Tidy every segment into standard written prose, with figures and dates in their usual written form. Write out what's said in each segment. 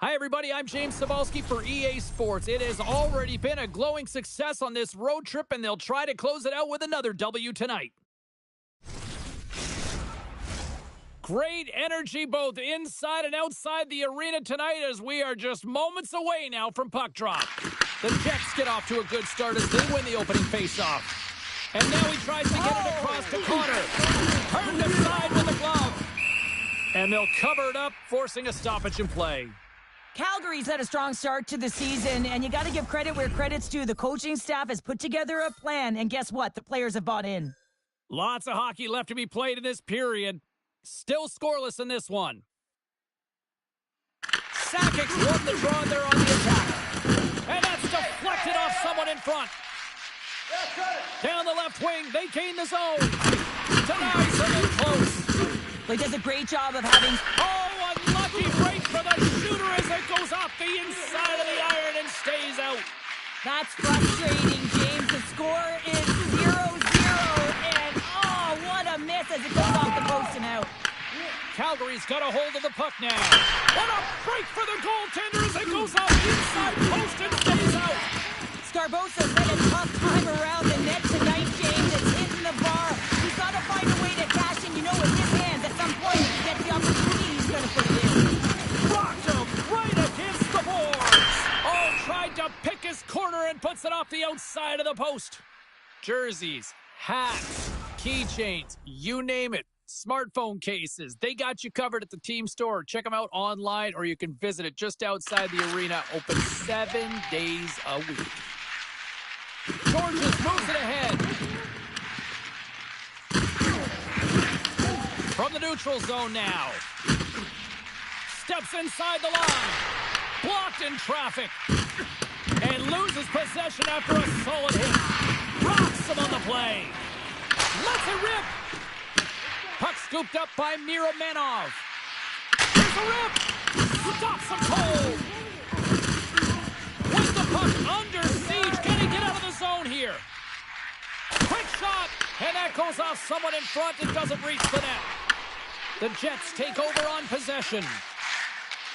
Hi, everybody. I'm James Cebulski for EA Sports. It has already been a glowing success on this road trip, and they'll try to close it out with another W tonight. Great energy both inside and outside the arena tonight as we are just moments away now from puck drop. The Jets get off to a good start as they win the opening faceoff. And now he tries to get it across to Connor. Turned aside with the glove. And they'll cover it up, forcing a stoppage in play. Calgary's had a strong start to the season, and you got to give credit where credit's due. The coaching staff has put together a plan, and guess what? The players have bought in. Lots of hockey left to be played in this period. Still scoreless in this one. Sakic's won the draw there on the attack. And that's deflected off someone in front. Down the left wing, they gain the zone. Denies him in close. He does a great job of having... Oh, unlucky break for the shooter as it goes off the inside of the iron and stays out. That's frustrating, James. The score is 0-0, and oh, what a miss as it goes off the post and out. Calgary's got a hold of the puck now. What a break for the goaltender as it goes off the inside post and stays out. Scarbosa's had a tough time around the net tonight, James. It's hitting the bar. He's got to find a way to cash in. You know, with his hands, at some point, if he gets the opportunity, he's going to put it in. Rocked him right against the boards. Oh, tried to pick his corner and puts it off the outside of the post. Jerseys, hats, keychains, you name it. Smartphone cases, they got you covered at the team store. Check them out online, or you can visit it just outside the arena. Open 7 days a week. Georges moves it ahead. From the neutral zone now. Steps inside the line. Blocked in traffic. And loses possession after a solid hit. Rocks him on the play. Lets it rip. Puck scooped up by Miromenov. Here's a rip. Stops him cold. With the puck under siege. Can he get out of the zone here? Quick shot. And that goes off someone in front and doesn't reach the net. The Jets take over on possession.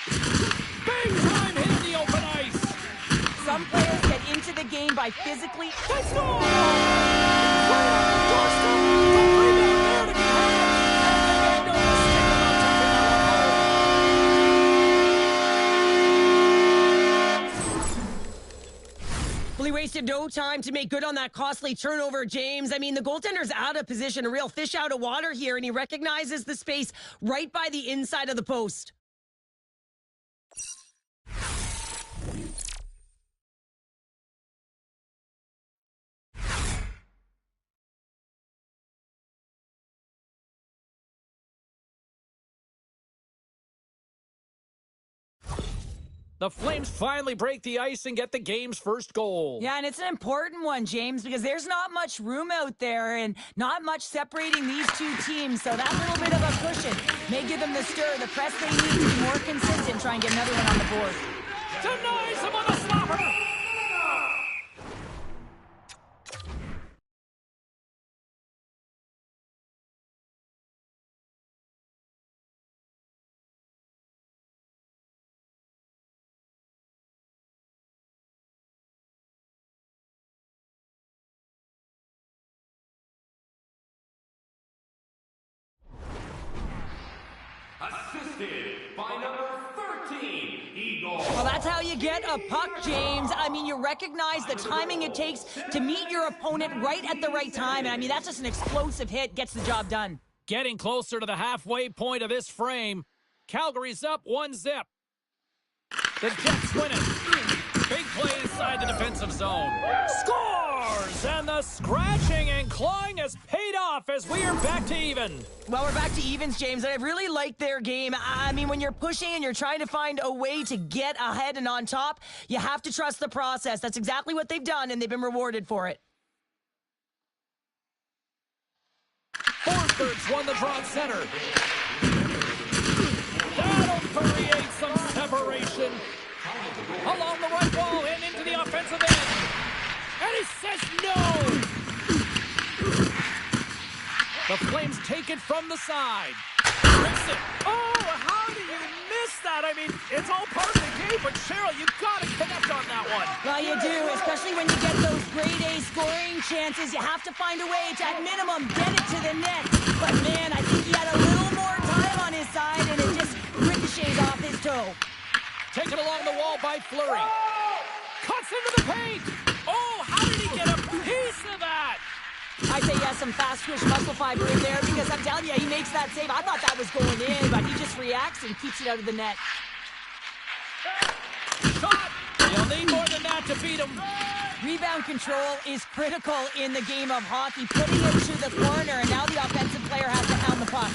Big time hit in the open ice. Some players get into the game by physically... They score! Right on the doorstep. The rebound there to be had. And they made no mistake about taking that one home. Well, he wasted no time to make good on that costly turnover, James. I mean, the goaltender's out of position, a real fish out of water here, and he recognizes the space right by the inside of the post. The Flames finally break the ice and get the game's first goal. Yeah, and it's an important one, James, because there's not much room out there and not much separating these two teams. So that little bit of a cushion may give them the stir, the press they need to be more consistent, try and get another one on the board. Denies him on the stopper. Assisted by number 13, Eagle. Well, that's how you get a puck, James. I mean, you recognize the timing it takes to meet your opponent right at the right time. And I mean, that's just an explosive hit, gets the job done. Getting closer to the halfway point of this frame. Calgary's up 1-0. The Jets win it. Big play inside the defensive zone. Scores! And the scratching and clawing has paid off as we are back to even. Well, we're back to evens, James, and I really like their game. I mean, when you're pushing and you're trying to find a way to get ahead and on top, you have to trust the process. That's exactly what they've done, and they've been rewarded for it. Forsberg's won the draw at center. That'll create some separation. Along the right wall and into the offensive end. And he says no. The Flames take it from the side. Rips it. Oh, how do you miss that? I mean, it's all part of the game. but Cheryl, you gotta connect on that one. Well, you do, especially when you get those grade A scoring chances. You have to find a way to, at minimum, get it to the net. But, man, I think he had a little more time on his side, and it just ricochets off his toe. Taken along the wall by Fleury. Cuts into the paint. Oh, how did he get a piece of that? I say he has some fast twitch muscle fiber in there because I'm telling you, he makes that save. I thought that was going in, but he just reacts and keeps it out of the net. Shot! You'll need more than that to beat him. Rebound control is critical in the game of hockey. Putting it to the corner, and now the offensive player has to hound the puck.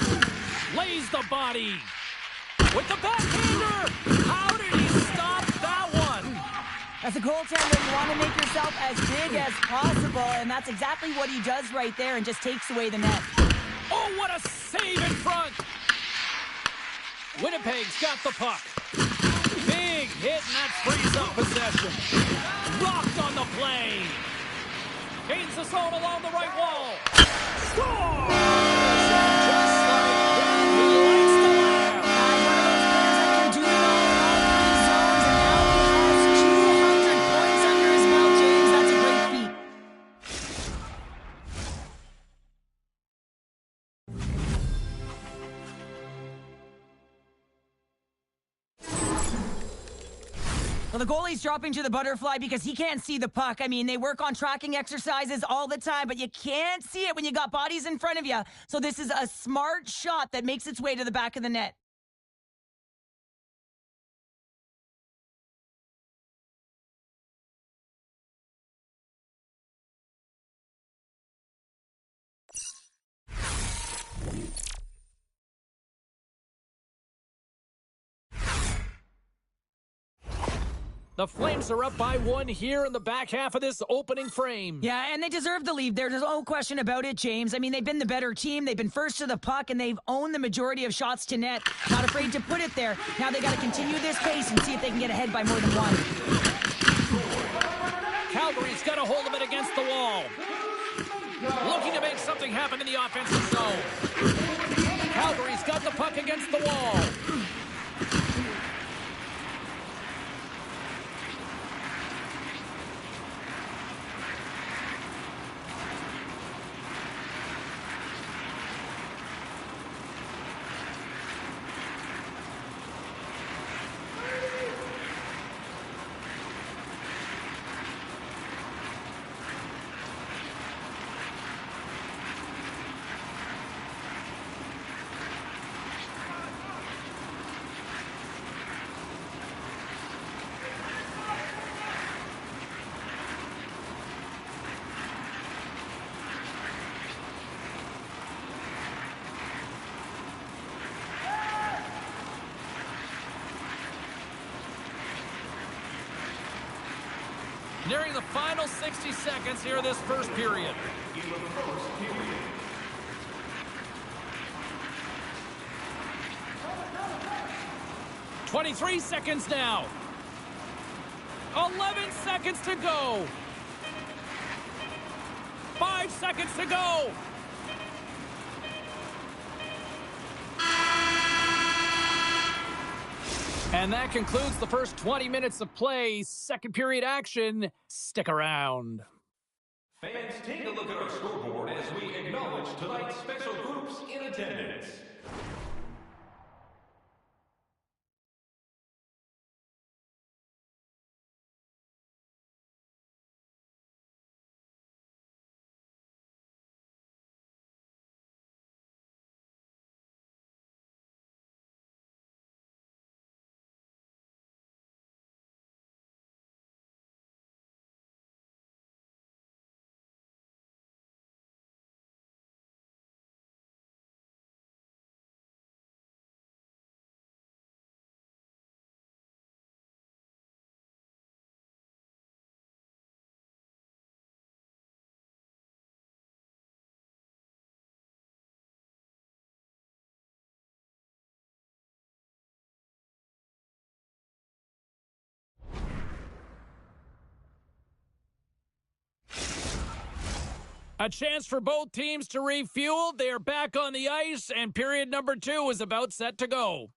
Lays the body. With the backhander. How did he stop that one? As a goaltender, you want to make yourself as big as possible, and that's exactly what he does right there and just takes away the net. Oh, what a save in front. Winnipeg's got the puck. Big hit, and that frees up possession. Rocked on the play. Gains the zone along the right wall. Score! Just like that, he likes to laugh. One of those players that can do it all in all three zones, and now he has 200 points under his belt, James. That's a great feat. Well, the goalie's dropping to the butterfly because he can't see the puck. I mean, they work on tracking exercises all the time, but you can't see it when you got bodies in front of you. So this is a smart shot that makes its way to the back of the net. The Flames are up by one here in the back half of this opening frame. Yeah, and they deserve the lead. There's no question about it, James. I mean, they've been the better team. They've been first to the puck, and they've owned the majority of shots to net. Not afraid to put it there. Now they got to continue this pace and see if they can get ahead by more than one. Calgary's got a hold of it against the wall. Looking to make something happen in the offensive zone. Calgary's got the puck against the wall. Nearing the final 60 seconds here of this first period. 23 seconds now. 11 seconds to go. 5 seconds to go. And that concludes the first 20 minutes of play. Second period action. Stick around. Fans, take a look at our scoreboard as we acknowledge tonight's special groups in attendance. A chance for both teams to refuel. They are back on the ice, and period number 2 is about set to go.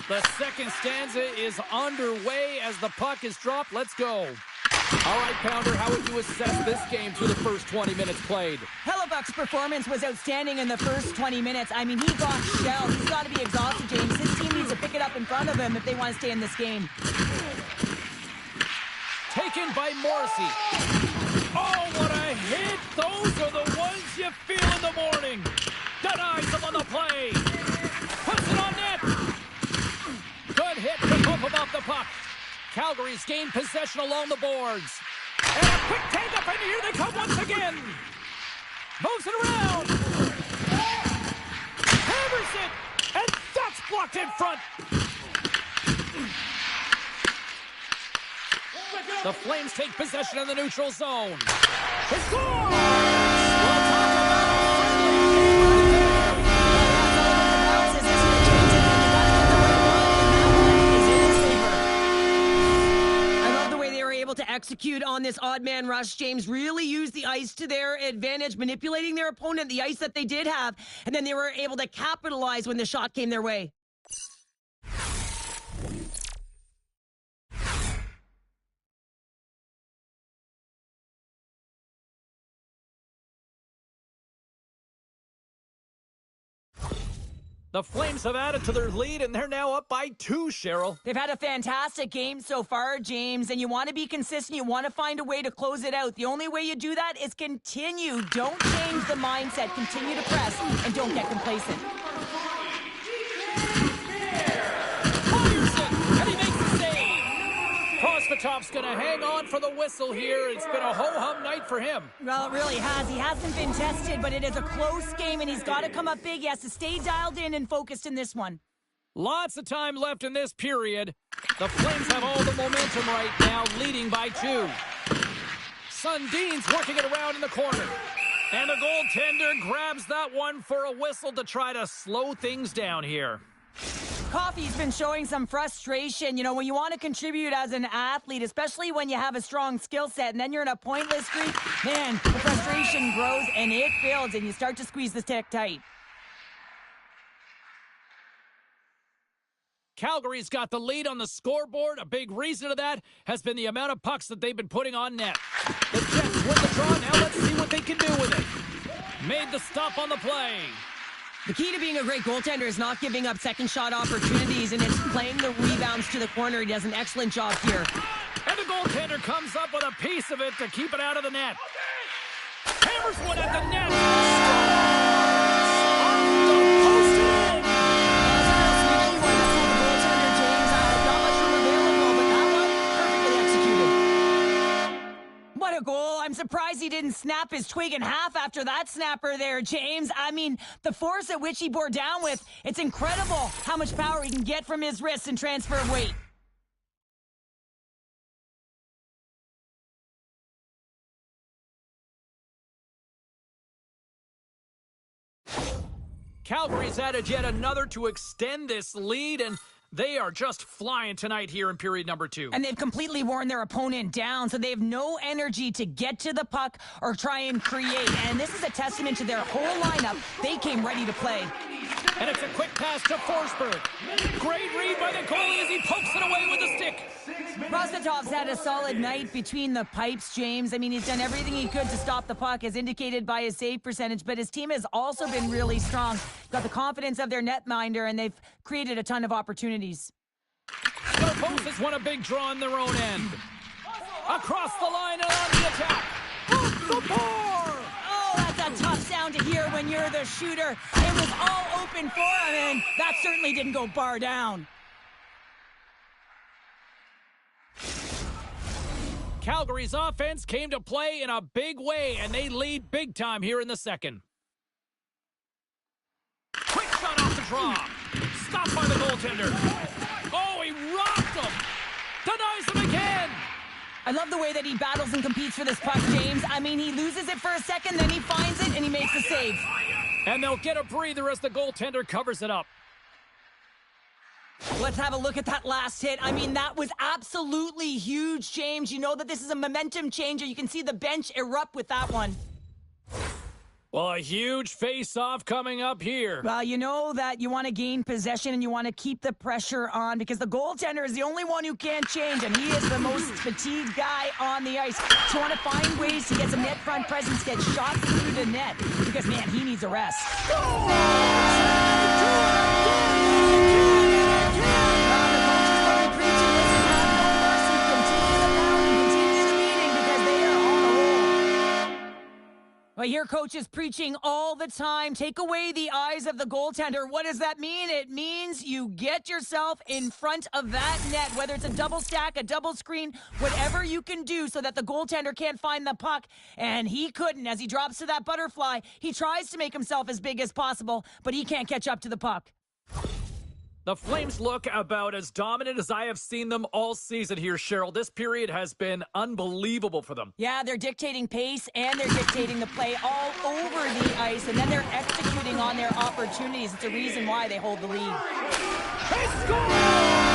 The second stanza is underway as the puck is dropped. Let's go. All right, Pounder, how would you assess this game through the first 20 minutes played? Hellebuck's performance was outstanding in the first 20 minutes. I mean, he got shelled. He's got to be exhausted, James. His team needs to pick it up in front of him if they want to stay in this game. Taken by Morrissey. Oh, what a hit! Those are the ones you feel in the morning. Denies him on the play. Puts it on net. Good hit to move him off the puck. Calgary's gained possession along the boards. And a quick take up, and here they come once again. Moves it around. Hammers it. And that's blocked in front. The Flames take possession in the neutral zone. He scores! We'll talk about a friendly game right there. I love the way they were able to execute on this odd man rush, James. Really used the ice to their advantage, manipulating their opponent, the ice that they did have, and then they were able to capitalize when the shot came their way. The Flames have added to their lead, and they're now up by 2, Cheryl. They've had a fantastic game so far, James, and you want to be consistent. You want to find a way to close it out. The only way you do that is continue. Don't change the mindset. Continue to press, and don't get complacent. And he makes the save. Prosvetop's going to hang on for the whistle here. It's been a ho-hum night for him. Well, it really has. He hasn't been tested, but it is a close game, and he's got to come up big. He has to stay dialed in and focused in this one. Lots of time left in this period. The Flames have all the momentum right now, leading by 2. Sundin's working it around in the corner. And the goaltender grabs that one for a whistle to try to slow things down here. Coffey's been showing some frustration. You know, when you want to contribute as an athlete, especially when you have a strong skill set, and then you're in a pointless streak, man, the frustration grows and it builds, and you start to squeeze the stick tight. Calgary's got the lead on the scoreboard. A big reason to that has been the amount of pucks that they've been putting on net. The Jets win the draw. Now let's see what they can do with it. Made the stop on the play. The key to being a great goaltender is not giving up second shot opportunities, and it's playing the rebounds to the corner. He does an excellent job here. And the goaltender comes up with a piece of it to keep it out of the net. Hammers one at the net. On the post in. What a goal. I'm surprised he didn't snap his twig in half after that snapper there, James. I mean, the force at which he bore down with, it's incredible how much power he can get from his wrists and transfer of weight. Calgary's added yet another to extend this lead, and they are just flying tonight here in period number 2. And they've completely worn their opponent down, so they have no energy to get to the puck or try and create. And this is a testament to their whole lineup. They came ready to play. And it's a quick pass to Forsberg. Great read by the goalie as he pokes it away with a stick. Prosvetov's had a solid night between the pipes, James. I mean, he's done everything he could to stop the puck, as indicated by his save percentage, but his team has also been really strong. Got the confidence of their netminder, and they've created a ton of opportunities. The Post has won a big draw on their own end. Across the line and on the attack. Off the bar! Oh, that's a tough sound to hear when you're the shooter. It was all open for him, and that certainly didn't go bar down. Calgary's offense came to play in a big way, and they lead big time here in the second. Quick shot off the draw. Stopped by the goaltender. Oh, he rocked him. Denies him again. I love the way that he battles and competes for this puck, James. I mean, he loses it for a second, then he finds it, and he makes the save. And they'll get a breather as the goaltender covers it up. Let's have a look at that last hit. I mean, that was absolutely huge, James. You know that this is a momentum changer. You can see the bench erupt with that one. Well, a huge face-off coming up here. Well, you know that you want to gain possession and you want to keep the pressure on because the goaltender is the only one who can't change, and he is the most fatigued guy on the ice. So you want to find ways to get some net front presence, get shots through the net because, man, he needs a rest. I hear coaches preaching all the time, take away the eyes of the goaltender. What does that mean? It means you get yourself in front of that net, whether it's a double stack, a double screen, whatever you can do so that the goaltender can't find the puck. And he couldn't. As he drops to that butterfly, he tries to make himself as big as possible, but he can't catch up to the puck. The Flames look about as dominant as I have seen them all season here, Cheryl. This period has been unbelievable for them. Yeah, they're dictating pace and they're dictating the play all over the ice, and then they're executing on their opportunities. It's a reason why they hold the lead. They score!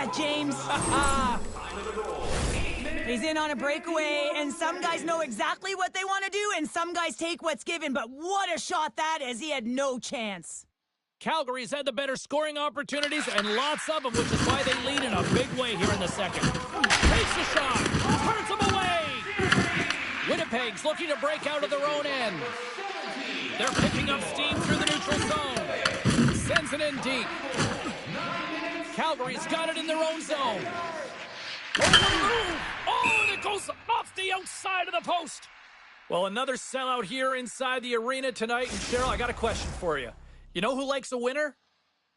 shot, James. He's in on a breakaway, and some guys know exactly what they want to do, and some guys take what's given, but what a shot that is. He had no chance. Calgary's had the better scoring opportunities and lots of them, which is why they lead in a big way here in the second. Takes a shot, turns him away. Winnipeg's looking to break out of their own end. They're picking up steam through the neutral zone. Sends it in deep. Calgary's got it in their own zone. Oh, and it goes off the outside of the post. Well, another sellout here inside the arena tonight. And Cheryl, I got a question for you. You know who likes a winner?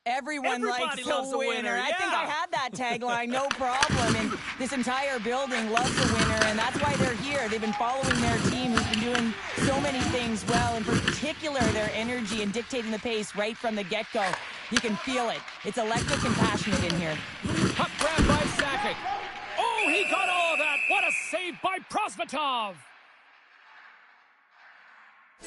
Everybody likes a winner. I think I had that tagline, no problem. And this entire building loves a winner, and that's why they're here. They've been following their team, who's been doing so many things well, in particular their energy and dictating the pace right from the get-go. You can feel it. It's electric and passionate in here. Puck grab by Sakic. Oh, he got all of that. What a save by Prosvetov.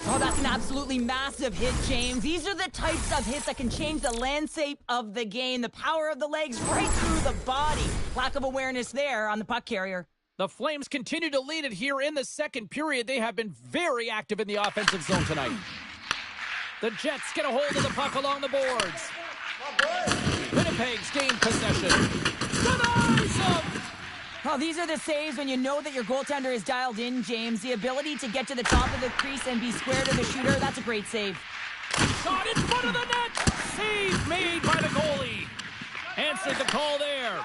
Oh, that's an absolutely massive hit, James. These are the types of hits that can change the landscape of the game. The power of the legs right through the body. Lack of awareness there on the puck carrier. The Flames continue to lead it here in the second period. They have been very active in the offensive zone tonight. The Jets get a hold of the puck along the boards. Winnipeg's gained possession. Denies him! Oh, these are the saves when you know that your goaltender is dialed in, James. The ability to get to the top of the crease and be square to the shooter, that's a great save. Shot in front of the net! Save made by the goalie. Answered the call there.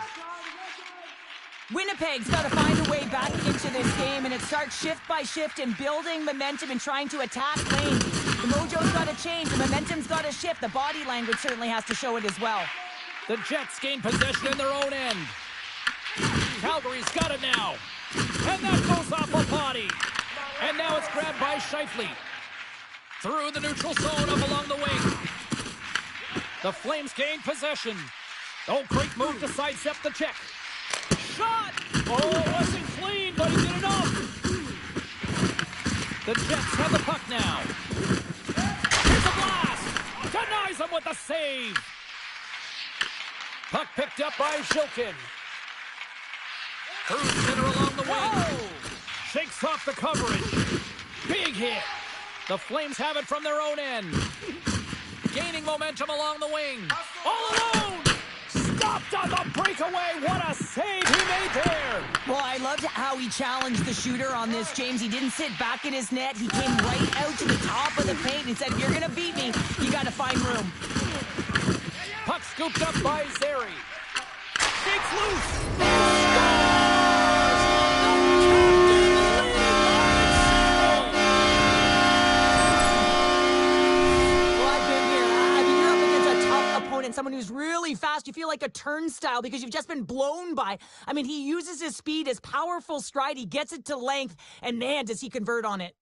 Winnipeg's got to find a way back into this game, and it starts shift by shift and building momentum and trying to attack lanes. The mojo's got to change. The momentum's got to shift. The body language certainly has to show it as well. The Jets gain possession in their own end. Calgary's got it now. And that goes off a body. And now it's grabbed by Scheifele. Through the neutral zone up along the wing. The Flames gain possession. Oh, great move to sidestep the check. Shot! Oh, it wasn't clean, but he did enough. The Jets have the puck now. Here's a blast. Denies him with the save. Puck picked up by Shilkin. Through center along the wing. Shakes off the coverage. Big hit. The Flames have it from their own end. Gaining momentum along the wing. All alone. Stopped on the breakaway. What a save he made there. Well, I loved how he challenged the shooter on this, James. He didn't sit back in his net. He came right out to the top of the paint and said, if you're going to beat me, you got to find room. Puck scooped up by Zary. Shakes loose. Someone who's really fast, you feel like a turnstile because you've just been blown by. I mean, he uses his speed, his powerful stride, he gets it to length, and man, does he convert on it.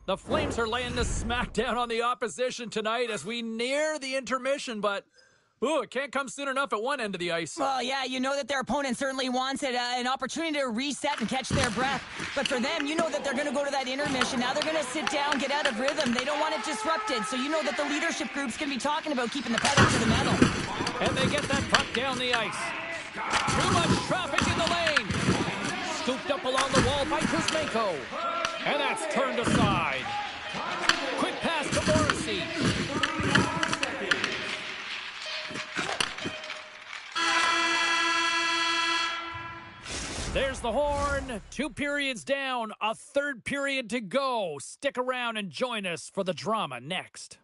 The Flames are laying the smackdown on the opposition tonight as we near the intermission, but ooh, it can't come soon enough at one end of the ice. Well, yeah, you know that their opponent certainly wants it, an opportunity to reset and catch their breath. But for them, you know that they're going to go to that intermission. Now they're going to sit down, get out of rhythm. They don't want it disrupted. So you know that the leadership group's going to be talking about keeping the pedal to the metal. And they get that puck down the ice. Too much traffic in the lane. Scooped up along the wall by Kuzmenko. And that's turned aside. Quick pass to Morrissey. There's the horn. 2 periods down, a third period to go. Stick around and join us for the drama next.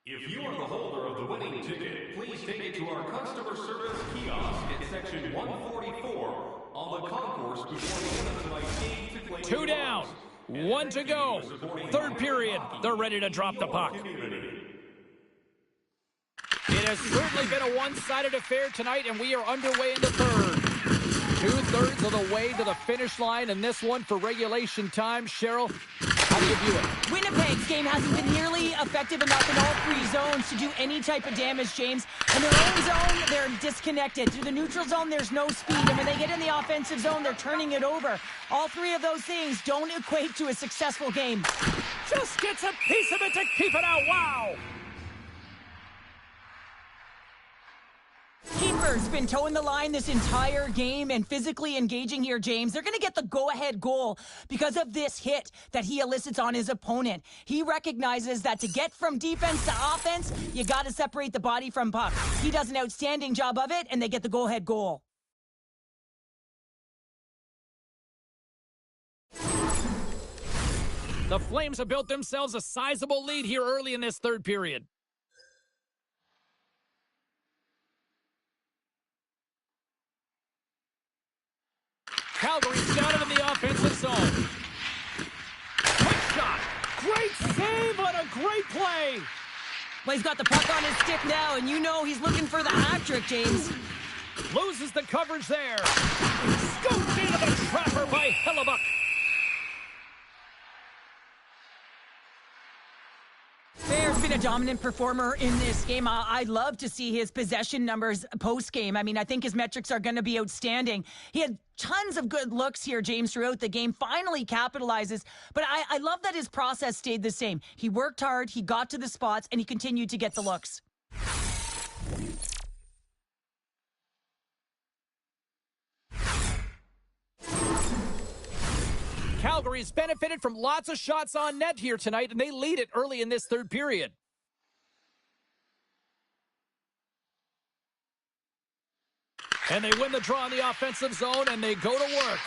If you are the holder of the winning ticket, please take it to our customer service kiosk at section 144 on the concourse before the end of tonight's game to claim 2 down. 1 to go. Third period. They're ready to drop the puck. It has certainly been a one-sided affair tonight, and we are underway in the third. 2/3 of the way to the finish line, and this one for regulation time. Cheryl, How do you view it? Winnipeg's game hasn't been nearly effective enough in all three zones to do any type of damage, James. In their own zone, they're disconnected. Through the neutral zone, there's no speed. And when they get in the offensive zone, they're turning it over. All three of those things don't equate to a successful game. Just gets a piece of it to keep it out. Wow! Keeper's been towing the line this entire game and physically engaging here, James. They're going to get the go-ahead goal because of this hit that he elicits on his opponent. He recognizes that to get from defense to offense, you got to separate the body from puck. He does an outstanding job of it, and they get the go-ahead goal. The Flames have built themselves a sizable lead here early in this third period. Calgary's got it in the offensive zone. Quick shot. Great save on a great play. Well, he's got the puck on his stick now, and you know he's looking for the hat trick, James. Loses the coverage there. Scooped into the trapper by Hellebuck. Bear's been a dominant performer in this game. I'd love to see his possession numbers post-game. I mean, I think his metrics are going to be outstanding. He had tons of good looks here, James, throughout the game. Finally capitalizes. But I love that his process stayed the same. He worked hard, he got to the spots, and he continued to get the looks. Calgary's benefited from lots of shots on net here tonight, and they lead it early in this third period. And they win the draw in the offensive zone, and they go to work.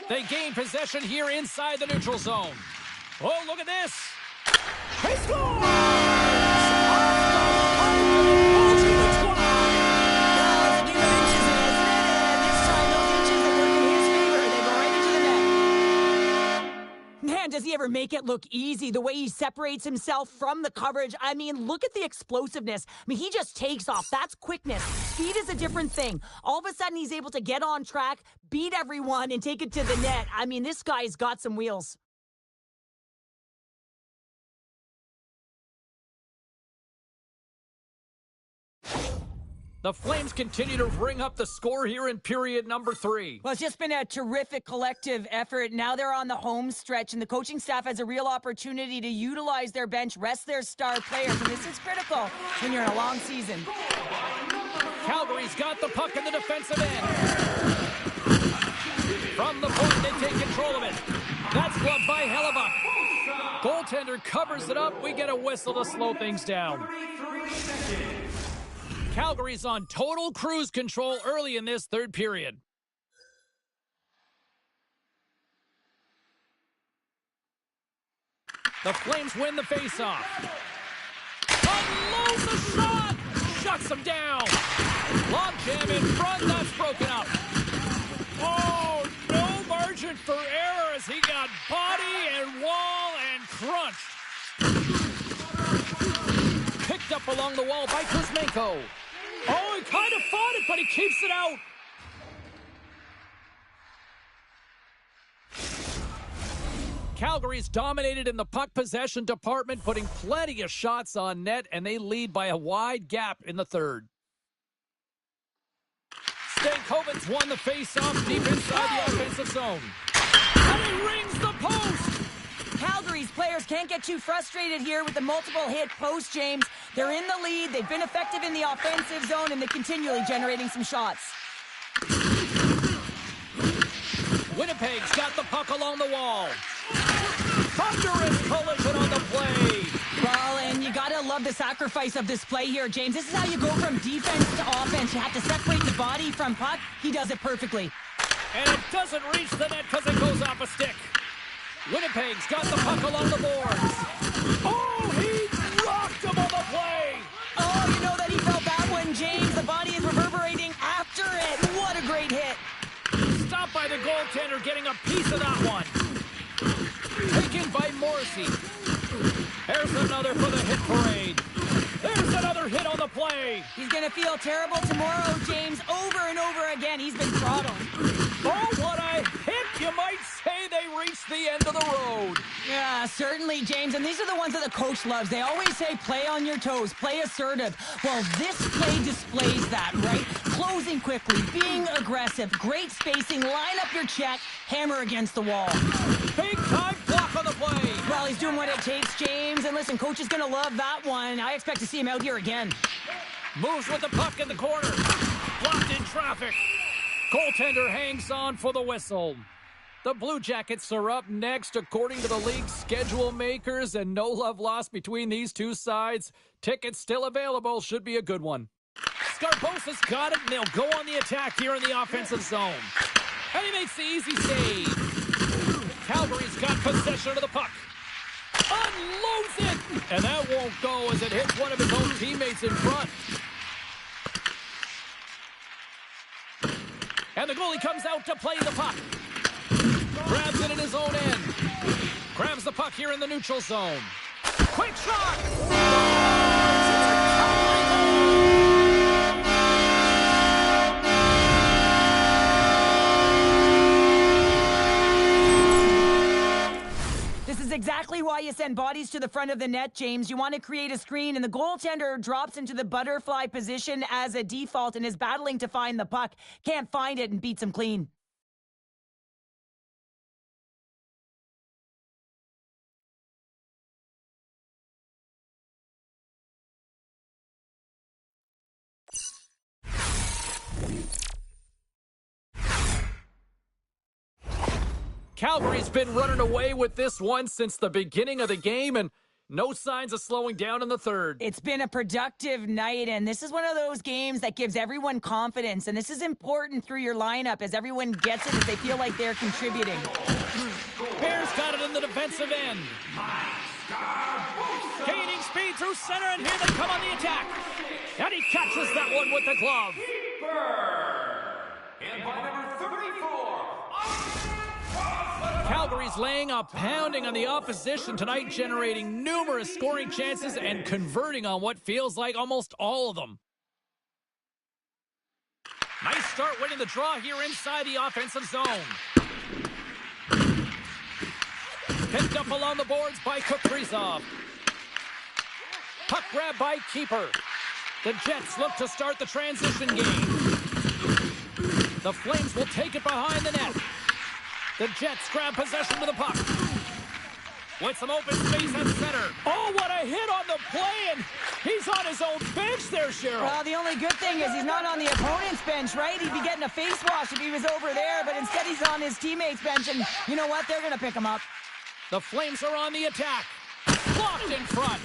They gain possession here inside the neutral zone. Oh, look at this. He scores! Man, does he ever make it look easy, the way he separates himself from the coverage. I mean, look at the explosiveness. I mean, he just takes off. That's quickness. Speed is a different thing. All of a sudden, he's able to get on track, beat everyone, and take it to the net. I mean, this guy's got some wheels. The Flames continue to ring up the score here in period number 3. Well, it's just been a terrific collective effort. Now they're on the home stretch, and the coaching staff has a real opportunity to utilize their bench, rest their star players, and this is critical when you're in a long season. Calgary's got the puck in the defensive end. From the point, they take control of it. That's gloved by Hellebuck. Goaltender covers it up. We get a whistle to slow things down. Calgary's on total cruise control early in this third period. The Flames win the faceoff. Unloads the shot! Shuts them down. Lob jam in front, that's broken up. Oh, no margin for error as he got body and wall and crunched. Picked up along the wall by Kuzmenko. Oh, he kind of fought it, but he keeps it out. Calgary's dominated in the puck possession department, putting plenty of shots on net, and they lead by a wide gap in the third. Stankoven's won the face-off deep inside the offensive zone. And he rings the post! Calgary's players can't get too frustrated here with the multiple hit post, James. They're in the lead, they've been effective in the offensive zone, and they're continually generating some shots. Winnipeg's got the puck along the wall. Thunderous collision on the play. Well, and you gotta love the sacrifice of this play here, James. This is how you go from defense to offense. You have to separate the body from puck. He does it perfectly. And it doesn't reach the net because it goes off a stick. Winnipeg's got the puck along the boards. Oh, he rocked him on the play. Oh, you know that he felt that one, James. The body is reverberating after it. What a great hit. Stopped by the goaltender, getting a piece of that one. Taken by Morrissey. There's another for the hit parade. There's another hit on the play. He's going to feel terrible tomorrow, James. Over and over again, he's been throttled. Oh, what a hit, you might say. They reached the end of the road. Yeah, certainly, James. And these are the ones that the coach loves. They always say, play on your toes, play assertive. Well, this play displays that, right? Closing quickly, being aggressive, great spacing, line up your check, hammer against the wall. Big time block on the play. Well, he's doing what it takes, James. And listen, coach is going to love that one. I expect to see him out here again. Moves with the puck in the corner. Blocked in traffic. Goaltender hangs on for the whistle. The Blue Jackets are up next according to the league's schedule makers, and no love lost between these two sides. Tickets still available. Should be a good one. Scarbosa's got it, and they'll go on the attack here in the offensive zone. And he makes the easy save. Calgary's got possession of the puck. Unloads it! And that won't go as it hits one of his own teammates in front. And the goalie comes out to play the puck. Grabs it in his own end. Grabs the puck here in the neutral zone. Quick shot! This is exactly why you send bodies to the front of the net, James. You want to create a screen, and the goaltender drops into the butterfly position as a default and is battling to find the puck. Can't find it and beats him clean. Calgary's been running away with this one since the beginning of the game, and no signs of slowing down in the third. It's been a productive night, and this is one of those games that gives everyone confidence, and this is important through your lineup as everyone gets it as they feel like they're contributing. Bears got it in the defensive end. Gaining speed through center, and here they come on the attack. And he catches that one with the glove. And by number 34, Calgary's laying a pounding on the opposition tonight, generating numerous scoring chances and converting on what feels like almost all of them. Nice start winning the draw here inside the offensive zone. Picked up along the boards by Kaprizov. Puck grab by keeper. The Jets look to start the transition game. The Flames will take it behind the net. The Jets grab possession to the puck. With some open space at center. Oh, what a hit on the play, and he's on his own bench there, Cheryl. Well, the only good thing is he's not on the opponent's bench, right? He'd be getting a face wash if he was over there, but instead he's on his teammate's bench, and you know what? They're going to pick him up. The Flames are on the attack. Blocked in front.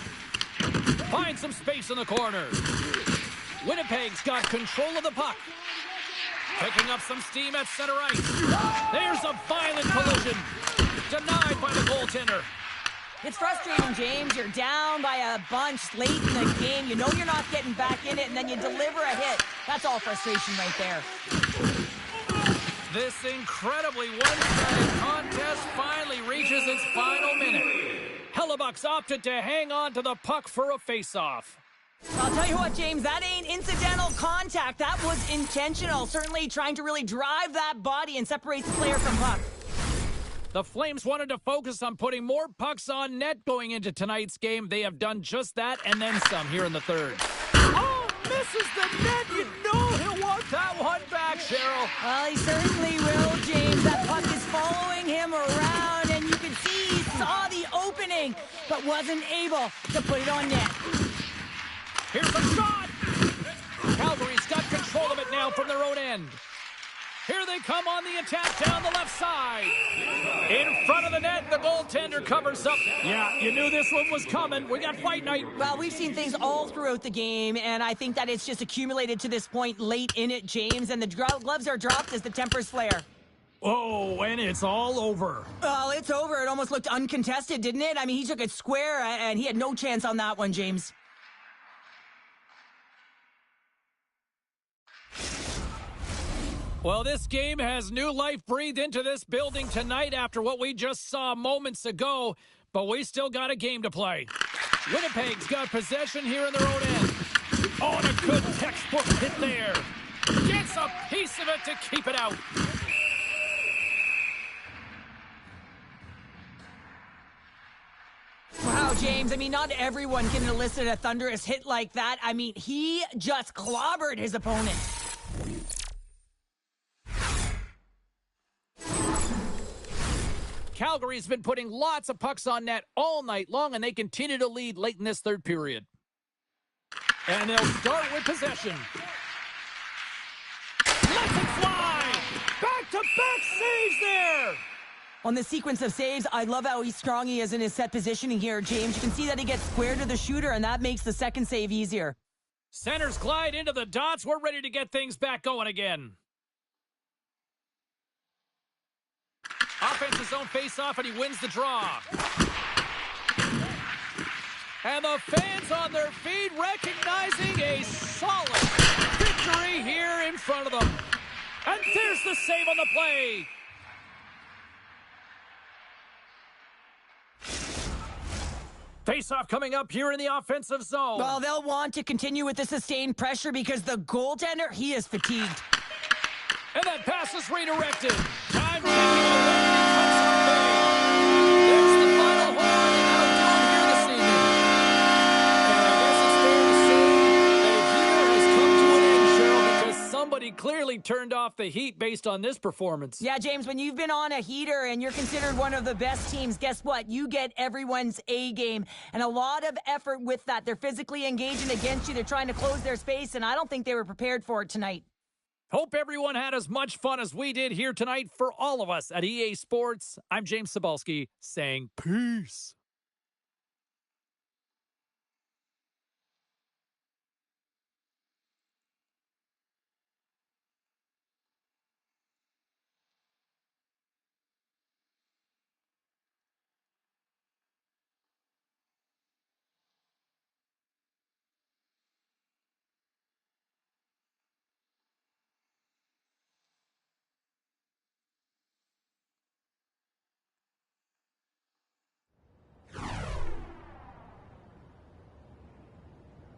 Finds some space in the corner. Winnipeg's got control of the puck. Picking up some steam at center ice. There's a violent collision. Denied by the goaltender. It's frustrating, James. You're down by a bunch late in the game. You know you're not getting back in it, and then you deliver a hit. That's all frustration right there. This incredibly one-sided contest finally reaches its final minute. Hellebuck's opted to hang on to the puck for a face-off. I'll tell you what, James, that ain't incidental contact. That was intentional. Certainly trying to really drive that body and separate the player from puck. The Flames wanted to focus on putting more pucks on net going into tonight's game. They have done just that and then some here in the third. Oh, misses the net. You know he'll want that one back, Cheryl. Well, he certainly will, James. That puck is following him around, and you can see he saw the opening, but wasn't able to put it on net. Here's the shot! Calgary's got control of it now from their own end. Here they come on the attack down the left side. In front of the net, the goaltender covers up. Yeah, you knew this one was coming. We got fight night. Well, we've seen things all throughout the game, and I think that it's just accumulated to this point late in it, James, and the gloves are dropped as the tempers flare. Oh, and it's all over. Well, it's over. It almost looked uncontested, didn't it? I mean, he took it square, and he had no chance on that one, James. Well, this game has new life breathed into this building tonight after what we just saw moments ago, but we still got a game to play. Winnipeg's got possession here in their own end. Oh, and a good textbook hit there. Gets a piece of it to keep it out. Wow, James. I mean, not everyone can elicit a thunderous hit like that. I mean, he just clobbered his opponent. Calgary's been putting lots of pucks on net all night long, and they continue to lead late in this third period. And they'll start with possession. Lets it fly! Back-to-back saves there! On the sequence of saves, I love how strong he is in his set positioning here, James. You can see that he gets square to the shooter, and that makes the second save easier. Centers glide into the dots. We're ready to get things back going again. Offensive zone face-off, and he wins the draw. And the fans on their feet recognizing a solid victory here in front of them. And there's the save on the play. Face-off coming up here in the offensive zone. Well, they'll want to continue with the sustained pressure because the goaltender, he is fatigued. And that pass is redirected. Time ticking away. There's the final horn, and that'll do it here this evening. And I guess it's fair to say that a heater has come to an end, Cheryl, because somebody clearly turned off the heat based on this performance. Yeah, James, when you've been on a heater and you're considered one of the best teams, guess what? You get everyone's A game and a lot of effort with that. They're physically engaging against you. They're trying to close their space, and I don't think they were prepared for it tonight. Hope everyone had as much fun as we did here tonight. For all of us at EA Sports, I'm James Cybulski saying peace.